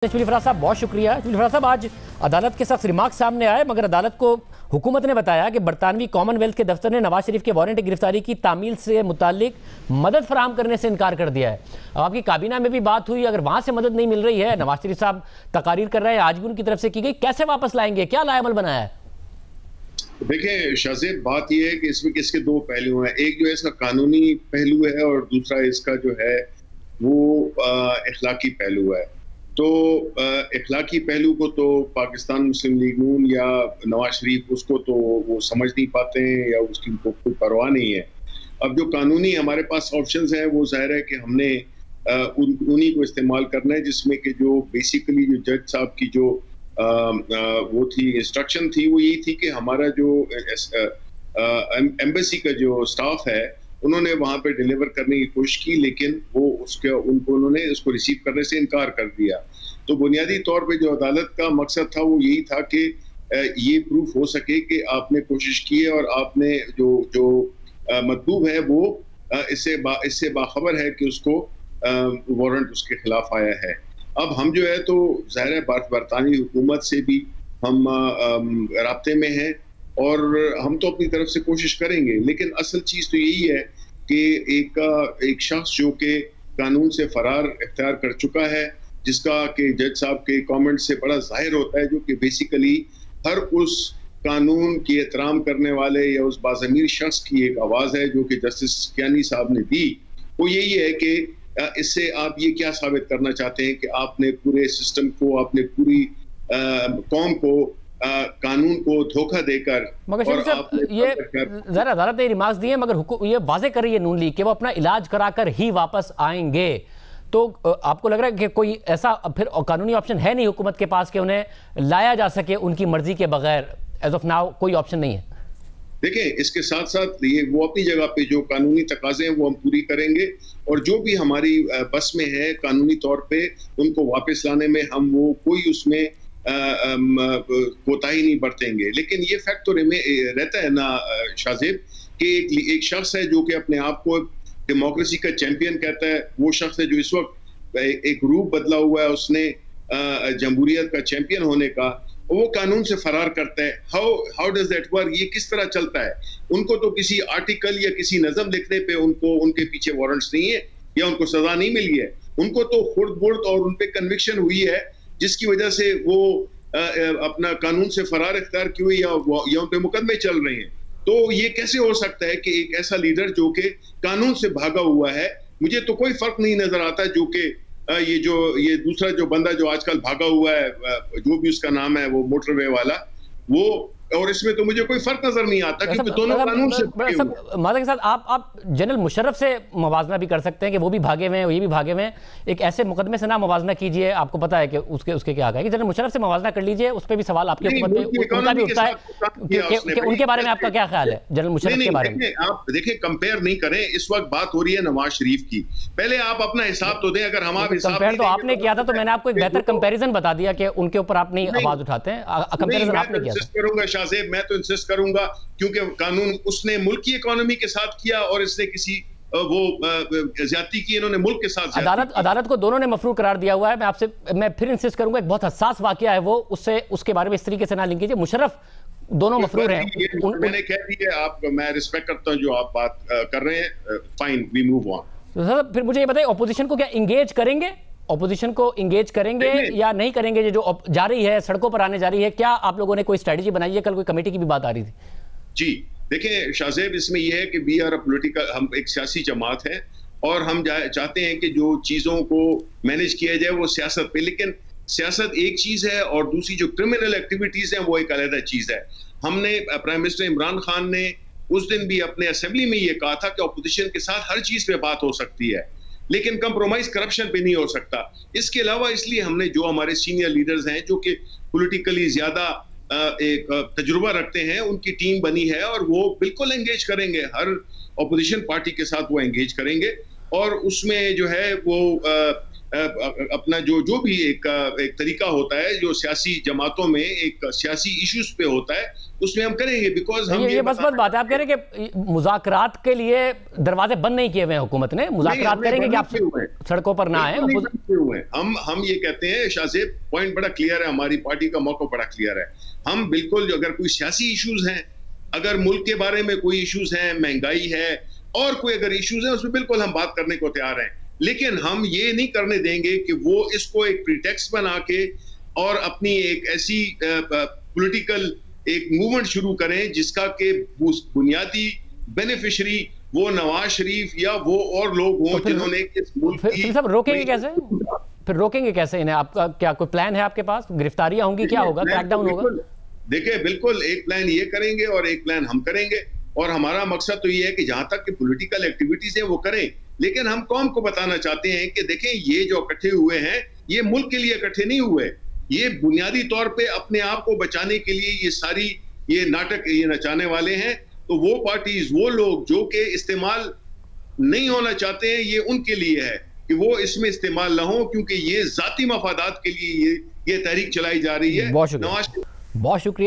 जमील फराज साहब बहुत शुक्रिया। जमील फराज साहब, आज अदालत के सख्त रिमार्क सामने आए, मगर अदालत को हुकूमत ने बताया कि बरतानवी कॉमनवेल्थ के दफ्तर ने नवाज शरीफ के वारंट गिरफ्तारी की तामील से मुतालिक मदद फराहम करने से इनकार कर दिया है। अब आपकी काबीना में भी बात हुई, अगर वहां से मदद नहीं मिल रही है, नवाज शरीफ साहब तकारीर कर रहे हैं, आज भी उनकी तरफ से की गई, कैसे वापस लाएंगे, क्या लाएमल बनाया है? देखिए शाज़ेब, बात यह है कि इसमें किसके दो पहलू हैं। एक जो है इसका कानूनी पहलू है और दूसरा इसका जो है वो इखलाकी पहलू है। तो इखलाकी पहलू को तो पाकिस्तान मुस्लिम लीग नून या नवाज शरीफ उसको तो वो समझ नहीं पाते हैं या उसकी उनको कोई परवाह नहीं है। अब जो कानूनी हमारे पास ऑप्शंस हैं वो जाहिर है कि हमने उन्हीं को इस्तेमाल करना है, जिसमें कि जो बेसिकली जो जज साहब की जो वो थी इंस्ट्रक्शन थी वो यही थी कि हमारा जो एम्बेसी का जो स्टाफ है उन्होंने वहां पे डिलीवर करने की कोशिश की, लेकिन वो उन्होंने उसको रिसीव करने से इनकार कर दिया। तो बुनियादी तौर पे जो अदालत का मकसद था वो यही था कि ये प्रूफ हो सके कि आपने कोशिश की है और आपने जो मतलूब है वो इससे बाखबर है कि उसको वारंट उसके खिलाफ आया है। अब हम जो है तो ज़ाहिर है बरतानी हुकूमत से भी हम राब्ते में हैं और हम तो अपनी तरफ से कोशिश करेंगे, लेकिन असल चीज़ तो यही है कि एक शख्स जो कि कानून से फरार इख्तियार कर चुका है, जिसका कि जज साहब के कमेंट से बड़ा जाहिर होता है, जो कि बेसिकली हर उस कानून की एहतराम करने वाले या उस बाज़मीर शख्स की एक आवाज़ है जो कि जस्टिस कियानी साहब ने दी। वो यही है कि इससे आप ये क्या साबित करना चाहते हैं कि आपने पूरे सिस्टम को, आपने पूरी कौम को, कानून को धोखा देकर, मगर ये जरा अदालत ने रिमार्क्स दिए, मगर ये वाजे कर रही है नून लीग कि वो अपना इलाज कराकर ही वापस आएंगे। तो आपको लग रहा है कि कोई ऐसा फिर कानूनी ऑप्शन है नहीं हुकूमत के पास कि उन्हें लाया जा सके उनकी मर्जी के बगैर? एज ऑफ नाउ कोई ऑप्शन नहीं है। देखिए, इसके साथ साथ ये वो अपनी जगह पे जो कानूनी तकाजे हैं वो हम पूरी करेंगे और जो भी हमारी बस में है कानूनी तौर पे उनको वापस लाने में हम वो कोई उसमें कोताही नहीं बरतेंगे। लेकिन ये फैक्ट तो रहता है ना शाज़ेब कि एक शख्स है जो कि अपने आप को डेमोक्रेसी का चैंपियन कहता है, वो शख्स है जो इस वक्त एक रूप बदला हुआ है उसने जमहूरियत का चैंपियन होने का, वो कानून से फरार करता है। How does that work? ये किस तरह चलता है? उनको तो किसी आर्टिकल या किसी नज़म लिखने पे उनके पीछे वारंट्स नहीं है या उनको सजा नहीं मिली है, उनको तो खुर्द-बुर्द और उन पे कन्विक्शन हुई है जिसकी वजह से वो अपना कानून से फरार इख्तियार की हुई या उन पे मुकदमे चल रहे हैं। तो ये कैसे हो सकता है कि एक ऐसा लीडर जो कि कानून से भागा हुआ है, मुझे तो कोई फर्क नहीं नजर आता जो कि ये दूसरा जो बंदा जो आजकल भागा हुआ है, जो भी उसका नाम है वो मोटरवे वाला, वो, और इसमें तो मुझे कोई फर्क नजर नहीं आता क्योंकि दोनों कानून से मादा के साथ आप जनरल मुशर्रफ से मवाजना भी कर सकते हैं कि वो भी भागे हुए हैं, ये भी भागे हुए हैं। एक ऐसे मुकदमे से ना मवाजना कीजिए, आपको पता है कि उसके क्या है कि जनरल मुशर्रफ से मवाजना कर लीजिए, उस पर भी सवाल आपकी हुकूमत पे उनका भी उठता है कि उनके बारे में आपका क्या ख्याल है जनरल मुशर्रफ के बारे में? आप देखिए, कंपेयर नहीं करें, इस वक्त बात हो रही है नवाज शरीफ की। पहले आप अपना हिसाब तो दें। अगर हम कंपेयर तो आपने किया था, तो मैंने आपको एक बेहतर कंपेरिजन बता दिया कि उनके ऊपर आप नहीं आवाज उठाते हैं, कंपेरिजन आपने किया था। मैं तो इंसिस्ट करूंगा क्योंकि कानून उसने मुल्क की इकोनॉमी के साथ किया और इसने किसी वो ज्यादती की, इन्होंने मुल्क के साथ अदालत को दोनों ने मफरूर करार दिया हुआ है। मैं फिर इंसिस्ट करूंगा, एक बहुत हसास वाकया है वो, उसके बारे में इस तरीके से ना लिंक कीजिए। मुशर्रफ दोनों मफरूर हैं, मैंने कह दिया। मैं रिस्पेक्ट करता हूं जो आप बात कर रहे हैं, फाइन, वी मूव ऑन। तो सर फिर मुझे ये बताइए, ऑपोजिशन को क्या इंगेज करेंगे? ऑपोजिशन को इंगेज करेंगे या नहीं करेंगे? जो जा रही है, सड़कों पर आने जा रही है, क्या आप लोगों ने कोई स्ट्रेटजी बनाई है? कल कोई कमेटी की भी बात आ रही थी। जी देखिए शाज़ेब, इसमें यह है कि वी आर अ पॉलिटिकल, हम एक सियासी जमात है और हम चाहते हैं कि जो चीज़ों को मैनेज किया जाए वो सियासत पे, लेकिन सियासत एक चीज़ है और दूसरी जो क्रिमिनल एक्टिविटीज़ हैं वो एक अलग चीज़ है। हमने प्राइम मिनिस्टर इमरान खान ने उस दिन भी अपने असेंबली में ये कहा था कि अपोजिशन के साथ हर चीज़ पे बात हो सकती है, लेकिन कंप्रोमाइज करप्शन पे नहीं हो सकता। इसके अलावा इसलिए हमने जो हमारे सीनियर लीडर्स हैं जो कि पॉलिटिकली ज्यादा एक तजुर्बा रखते हैं, उनकी टीम बनी है और वो बिल्कुल एंगेज करेंगे, हर अपोजिशन पार्टी के साथ वो एंगेज करेंगे और उसमें जो है वो अपना जो भी एक तरीका होता है जो सियासी जमातों में एक सियासी इश्यूज पे होता है उसमें हम करेंगे। बिकॉज हम ये बस बात है, आप कह रहे हैं कि मुज़ाकरात के लिए दरवाजे बंद नहीं किए हुए हैं हुकूमत ने, मुज़ाकरात करेंगे कि आप सड़कों पर ना आए। हम ये कहते हैं शाहजेब, पॉइंट बड़ा क्लियर है, हमारी पार्टी का मौका बड़ा क्लियर है। हम बिल्कुल अगर कोई सियासी इश्यूज हैं, अगर मुल्क के बारे में कोई इश्यूज हैं, महंगाई है और कोई अगर इश्यूज हैं, उसमें बिल्कुल हम बात करने को तैयार हैं। लेकिन हम ये नहीं करने देंगे कि वो इसको एक प्रीटेक्स्ट बना के और अपनी एक ऐसी पॉलिटिकल एक मूवमेंट शुरू करें जिसका के बुनियादी बेनिफिशियरी वो नवाज शरीफ या वो और लोग हों जिन्होंने इस मुल्क की। सब रोकेंगे कैसे? फिर रोकेंगे कैसे इन्हें? आपका क्या कोई प्लान है आपके पास? गिरफ्तारियां होंगी, क्या होगा, क्रैकडाउन होगा? देखिए बिल्कुल एक प्लान ये करेंगे और एक प्लान हम करेंगे, और हमारा मकसद तो ये है कि जहां तक कि पॉलिटिकल एक्टिविटीज है वो करें, लेकिन हम कौम को बताना चाहते हैं कि देखें ये जो इकट्ठे हुए हैं ये मुल्क के लिए इकट्ठे नहीं हुए, ये बुनियादी तौर पे अपने आप को बचाने के लिए ये सारी ये नाटक ये नचाने वाले हैं। तो वो पार्टीज, वो लोग जो कि इस्तेमाल नहीं होना चाहते हैं, ये उनके लिए है कि वो इसमें इस्तेमाल ना हो, क्योंकि ये जाती मफादात के लिए ये तहरीक चलाई जा रही है। बहुत शुक्रिया।